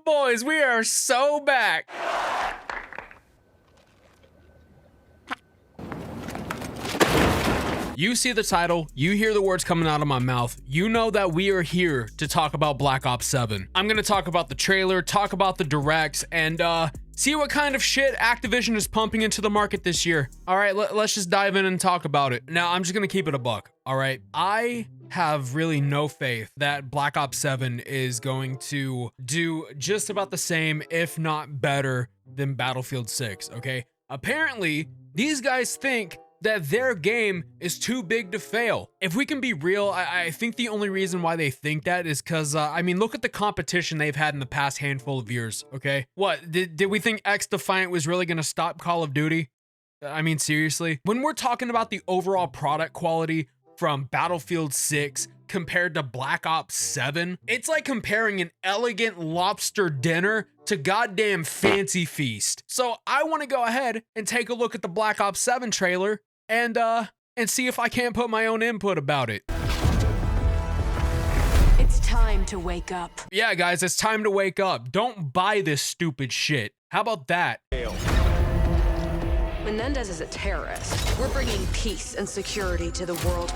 boys, we are so back. You see the title, you hear the words coming out of my mouth, you know that we are here to talk about Black Ops 7. I'm gonna talk about the trailer, talk about the directs, and see what kind of shit Activision is pumping into the market this year. All right, let's just dive in and talk about it. Now, I'm just gonna keep it a buck, all right? I have really no faith that Black Ops 7 is going to do just about the same, if not better, than Battlefield 6, okay? Apparently, these guys think that their game is too big to fail. If we can be real, I think the only reason why they think that is because, I mean, look at the competition they've had in the past handful of years, okay? What, did we think X-Defiant was really gonna stop Call of Duty? I mean, seriously? When we're talking about the overall product quality from Battlefield 6 compared to Black Ops 7, it's like comparing an elegant lobster dinner to goddamn Fancy Feast. So I want to go ahead and take a look at the Black Ops 7 trailer and see if I can't put my own input about it. It's time to wake up. Yeah, guys, it's time to wake up. Don't buy this stupid shit. How about that? Menendez is a terrorist. We're bringing peace and security to the world.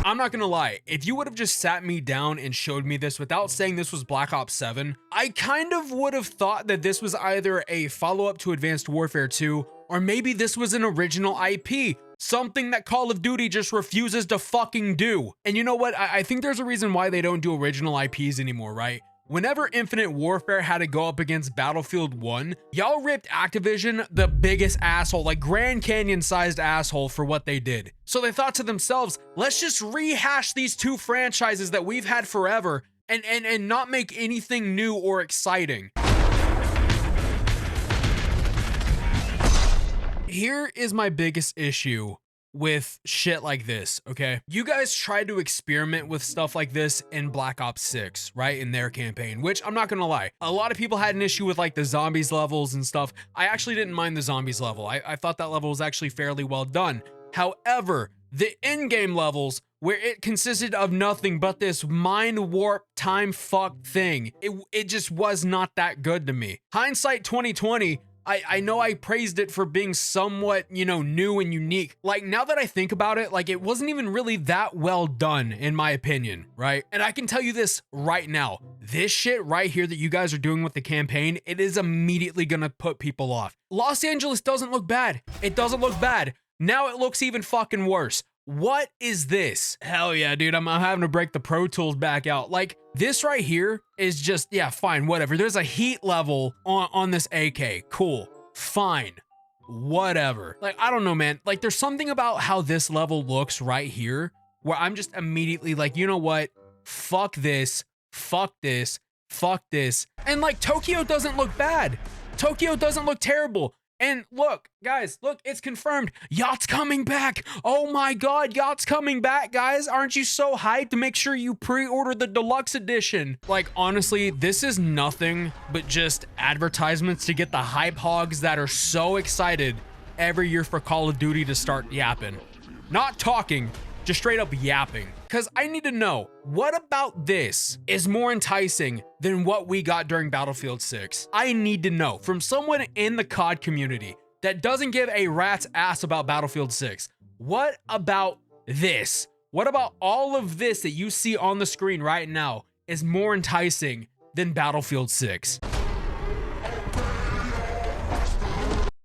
I'm not gonna lie, if you would have just sat me down and showed me this without saying this was Black Ops 7, I kind of would have thought that this was either a follow-up to Advanced Warfare 2, or maybe this was an original IP, something that Call of Duty just refuses to fucking do. And you know what? I think there's a reason why they don't do original IPs anymore, right? Whenever Infinite Warfare had to go up against Battlefield 1, y'all ripped Activision the biggest asshole, like Grand Canyon sized asshole for what they did. So they thought to themselves, let's just rehash these two franchises that we've had forever and not make anything new or exciting. Here is my biggest issue with shit like this, okay? You guys tried to experiment with stuff like this in Black Ops 6, right? In their campaign, which I'm not gonna lie, a lot of people had an issue with like the zombies levels and stuff. I actually didn't mind the zombies level. I thought that level was actually fairly well done. However, the in-game levels, where it consisted of nothing but this mind warp time fuck thing, it just was not that good to me. Hindsight 2020, I know I praised it for being somewhat, you know, new and unique. Like, now that I think about it, like, it wasn't even really that well done, in my opinion, right? And I can tell you this right now, this shit right here that you guys are doing with the campaign, it is immediately gonna put people off. Los Angeles doesn't look bad. It doesn't look bad. Now it looks even fucking worse. What is this? Hell yeah, dude, I'm having to break the Pro Tools back out. Like, this right here is just, yeah, fine, whatever. There's a heat level on this AK. Cool, fine, whatever. Like, I don't know, man. Like, there's something about how this level looks right here where I'm just immediately like, you know what? Fuck this, fuck this, fuck this. And like, Tokyo doesn't look bad. Tokyo doesn't look terrible. And look, guys, look, it's confirmed. Yacht's coming back. Oh my God, Yacht's coming back, guys. Aren't you so hyped? To make sure you pre-order the deluxe edition. Like, honestly, this is nothing but just advertisements to get the hype hogs that are so excited every year for Call of Duty to start yapping. Not talking, just straight up yapping. Because I need to know, what about this is more enticing than what we got during Battlefield 6? I need to know from someone in the COD community that doesn't give a rat's ass about Battlefield 6. What about this? What about all of this that you see on the screen right now is more enticing than Battlefield 6?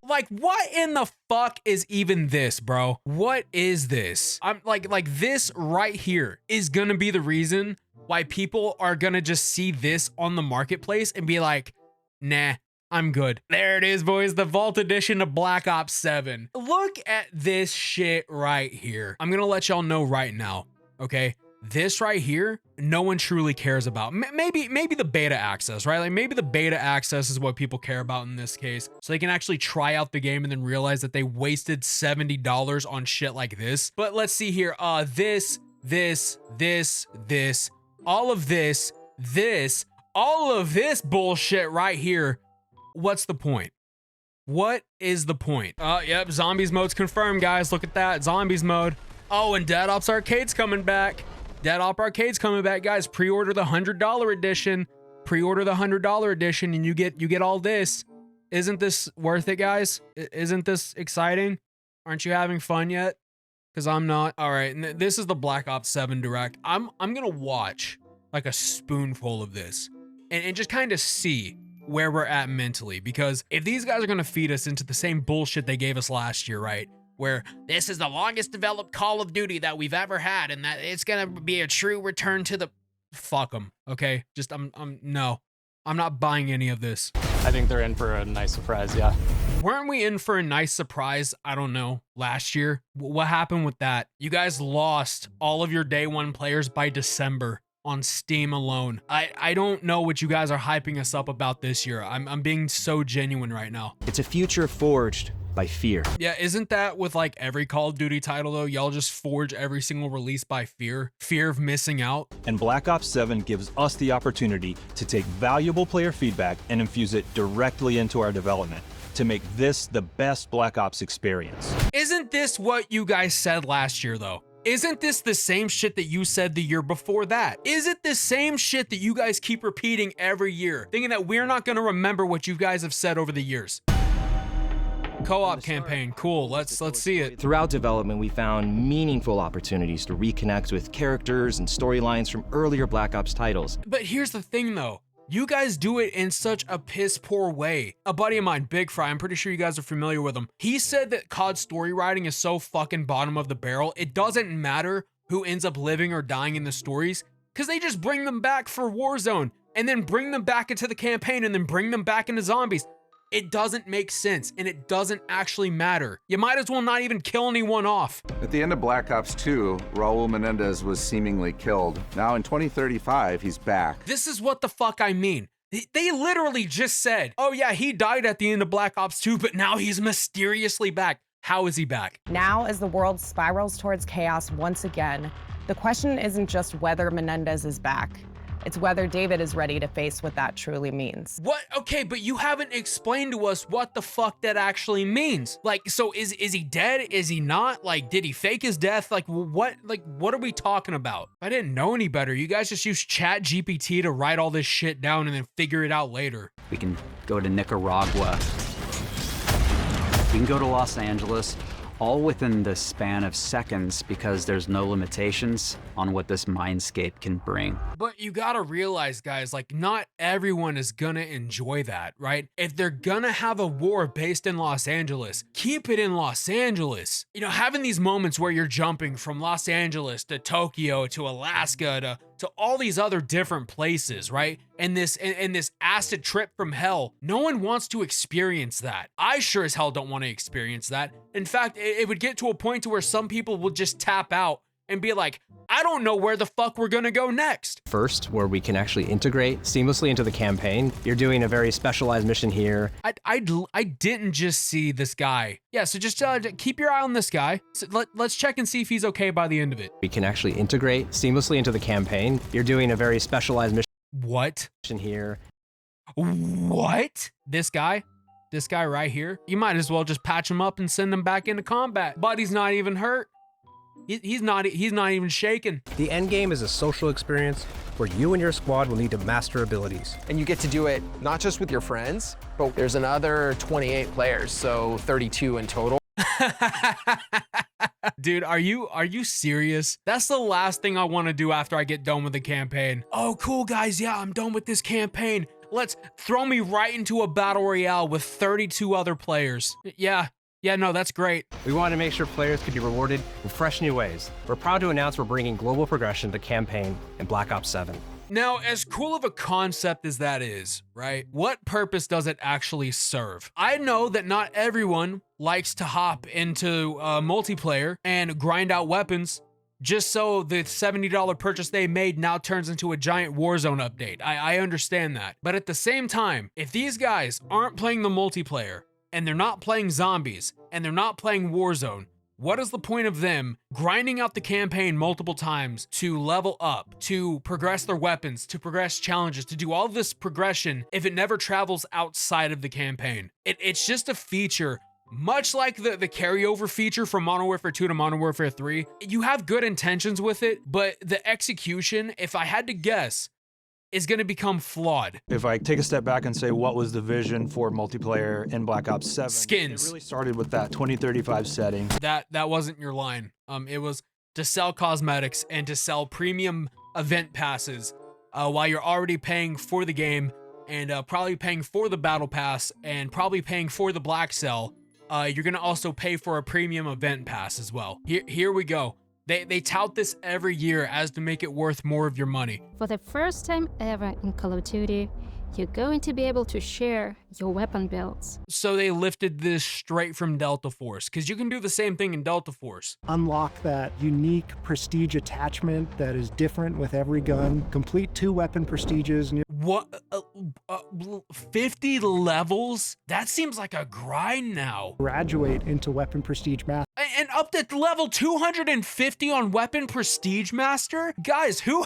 Like, what in the fuck is even this, bro? What is this? I'm like this right here is gonna be the reason why people are gonna just see this on the marketplace and be like, nah, I'm good. There it is, boys, the Vault Edition of Black Ops 7. Look at this shit right here. I'm gonna let y'all know right now, okay? This right here, no one truly cares about. Maybe the beta access, right? Like, maybe the beta access is what people care about in this case. So they can actually try out the game and then realize that they wasted $70 on shit like this. But let's see here. This, all of this, all of this bullshit right here. What's the point? What is the point? Yep, Zombies mode's confirmed, guys. Look at that, Zombies mode. Oh, and Dead Ops Arcade's coming back. Dead Op Arcade's coming back, guys. Pre-order the $100 edition. Pre-order the $100 edition and you get all this. Isn't this worth it, guys? Isn't this exciting? Aren't you having fun yet? Because I'm not. All right, and this is the Black Ops 7 Direct. I'm gonna watch like a spoonful of this and just kind of see where we're at mentally, because if these guys are gonna feed us into the same bullshit they gave us last year, right? Where this is the longest developed Call of Duty that we've ever had, and that it's gonna be a true return to the... Fuck them, okay? Just, no. I'm not buying any of this. I think they're in for a nice surprise, yeah. Weren't we in for a nice surprise, I don't know, last year? What happened with that? You guys lost all of your day one players by December on Steam alone. I don't know what you guys are hyping us up about this year. I'm being so genuine right now. It's a future forged by fear. Yeah, isn't that with like every Call of Duty title though? Y'all just forge every single release by fear. Fear of missing out. And Black Ops 7 gives us the opportunity to take valuable player feedback and infuse it directly into our development to make this the best Black Ops experience. Isn't this what you guys said last year though? Isn't this the same shit that you said the year before that? Is it the same shit that you guys keep repeating every year, thinking that we're not gonna remember what you guys have said over the years? Co-op campaign, cool, let's see it. Throughout development, we found meaningful opportunities to reconnect with characters and storylines from earlier Black Ops titles. But here's the thing though, you guys do it in such a piss poor way. A buddy of mine, Big Fry, I'm pretty sure you guys are familiar with him. He said that COD story writing is so fucking bottom of the barrel, it doesn't matter who ends up living or dying in the stories, because they just bring them back for Warzone, and then bring them back into the campaign, and then bring them back into zombies. It doesn't make sense, and it doesn't actually matter. You might as well not even kill anyone off. At the end of Black Ops 2, Raul Menendez was seemingly killed. Now in 2035, he's back. This is what the fuck I mean. They literally just said, oh yeah, he died at the end of Black Ops 2, but now he's mysteriously back. How is he back? Now, as the world spirals towards chaos once again, the question isn't just whether Menendez is back. It's whether David is ready to face what that truly means. What? Okay, but you haven't explained to us what the fuck that actually means. Like, so is he dead? Is he not? Like, did he fake his death? Like, what are we talking about? I didn't know any better. You guys just use Chat GPT to write all this shit down and then figure it out later. We can go to Nicaragua. We can go to Los Angeles, all within the span of seconds, because there's no limitations on what this mindscape can bring. But you gotta realize, guys, like, not everyone is gonna enjoy that, right? If they're gonna have a war based in Los Angeles, keep it in Los Angeles. You know, having these moments where you're jumping from Los Angeles to Tokyo to Alaska to all these other different places, right? And this acid trip from hell, no one wants to experience that. I sure as hell don't want to experience that. In fact, it would get to a point to where some people will just tap out and be like, I don't know where the fuck we're gonna go next. First, where we can actually integrate seamlessly into the campaign. You're doing a very specialized mission here. I didn't just see this guy. Yeah, so just keep your eye on this guy. So let's check and see if he's okay by the end of it. We can actually integrate seamlessly into the campaign. You're doing a very specialized What? mission here. What? This guy right here, you might as well just patch him up and send him back into combat. Buddy's not even hurt. He's not even shaken. The end game is a social experience where you and your squad will need to master abilities. And you get to do it not just with your friends, but there's another 28 players, so 32 in total. Dude, are you serious? That's the last thing I want to do after I get done with the campaign. Oh, cool guys, yeah, I'm done with this campaign. Let's throw me right into a battle royale with 32 other players. Yeah, no, that's great. We wanted to make sure players could be rewarded in fresh new ways. We're proud to announce we're bringing global progression to campaign in Black Ops 7. Now, as cool of a concept as that is, right? What purpose does it actually serve? I know that not everyone likes to hop into multiplayer and grind out weapons just so the $70 purchase they made now turns into a giant Warzone update. I understand that. But at the same time, if these guys aren't playing the multiplayer, and they're not playing zombies, and they're not playing Warzone, what is the point of them grinding out the campaign multiple times to level up, to progress their weapons, to progress challenges, to do all this progression if it never travels outside of the campaign? It's just a feature, much like the carryover feature from Modern Warfare 2 to Modern Warfare 3. You have good intentions with it, but the execution, if I had to guess, is going to become flawed. If I take a step back and say what was the vision for multiplayer in Black Ops 7, skins. It really started with that 2035 setting. That wasn't your line. It was to sell cosmetics and to sell premium event passes while you're already paying for the game and probably paying for the battle pass and probably paying for the black cell. You're gonna also pay for a premium event pass as well. Here we go. They tout this every year as to make it worth more of your money. For the first time ever in Call of Duty, you're going to be able to share your weapon builds. So they lifted this straight from Delta Force, because you can do the same thing in Delta Force. Unlock that unique prestige attachment that is different with every gun. Complete 2 weapon prestiges. What? 50 levels? That seems like a grind now. Graduate into weapon prestige master. And up to level 250 on weapon prestige master? Guys, who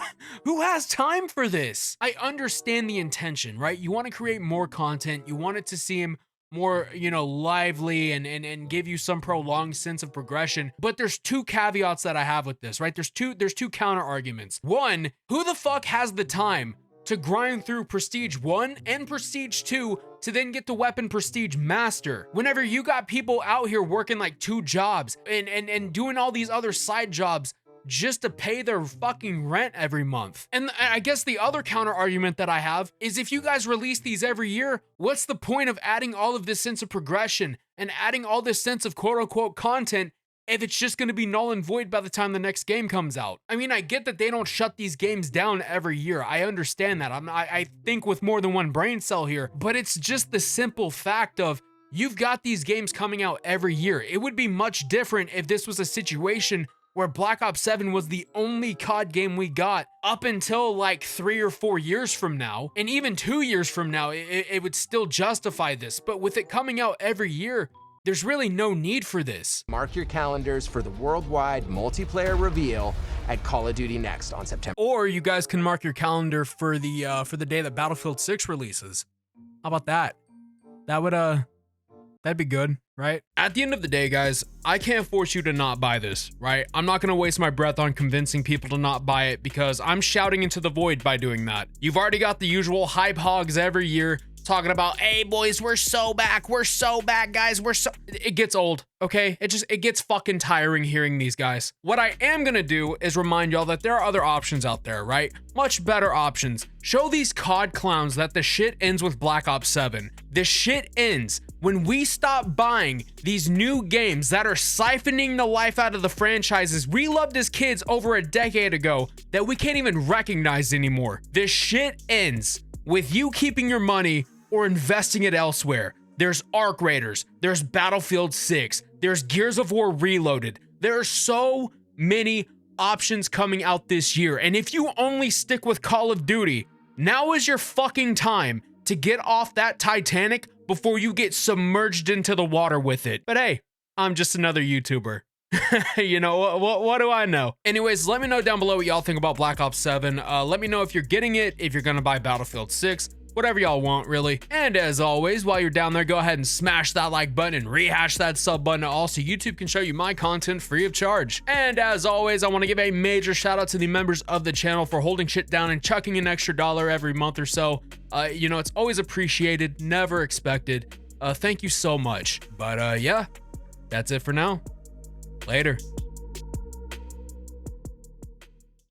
has time for this? I understand the intention, right? You want to create more content. You want it to seem more, you know, lively and give you some prolonged sense of progression. But there's 2 caveats that I have with this, right? There's two counter arguments. One, who the fuck has the time to grind through Prestige 1 and Prestige 2 to then get the Weapon Prestige Master? Whenever you got people out here working like 2 jobs and doing all these other side jobs just to pay their fucking rent every month. And I guess the other counter argument that I have is if you guys release these every year, what's the point of adding all of this sense of progression and adding all this sense of quote unquote content if it's just going to be null and void by the time the next game comes out? I mean, I get that they don't shut these games down every year. I understand that. I think with more than one brain cell here, but it's just the simple fact of you've got these games coming out every year. It would be much different if this was a situation where Black Ops 7 was the only COD game we got up until like 3 or 4 years from now. And even 2 years from now, it would still justify this. But with it coming out every year, there's really no need for this. Mark your calendars for the worldwide multiplayer reveal at Call of Duty Next on September. Or you guys can mark your calendar for the day that Battlefield 6 releases. How about that? That'd be good, right? At the end of the day, guys, I can't force you to not buy this, right? I'm not gonna waste my breath on convincing people to not buy it because I'm shouting into the void by doing that. You've already got the usual hype hogs every year talking about, hey boys, we're so back, guys, it gets old, okay? It gets fucking tiring hearing these guys. What I am gonna do is remind y'all that there are other options out there, right? Much better options. Show these COD clowns that the shit ends with Black Ops 7. The shit ends when we stop buying these new games that are siphoning the life out of the franchises we loved as kids over a decade ago that we can't even recognize anymore. This shit ends with you keeping your money or investing it elsewhere. There's Arc Raiders, there's Battlefield 6, there's Gears of War Reloaded. There are so many options coming out this year. And if you only stick with Call of Duty, now is your fucking time to get off that Titanic before you get submerged into the water with it. But hey, I'm just another YouTuber. You know, what do I know? Anyways, let me know down below what y'all think about Black Ops 7. Let me know if you're getting it, if you're gonna buy Battlefield 6, whatever y'all want, really. And as always, while you're down there, go ahead and smash that like button and rehash that sub button also YouTube can show you my content free of charge. And as always, I want to give a major shout out to the members of the channel for holding shit down and chucking an extra $1 every month or so. You know, it's always appreciated, never expected. Thank you so much. But yeah, that's it for now. Later.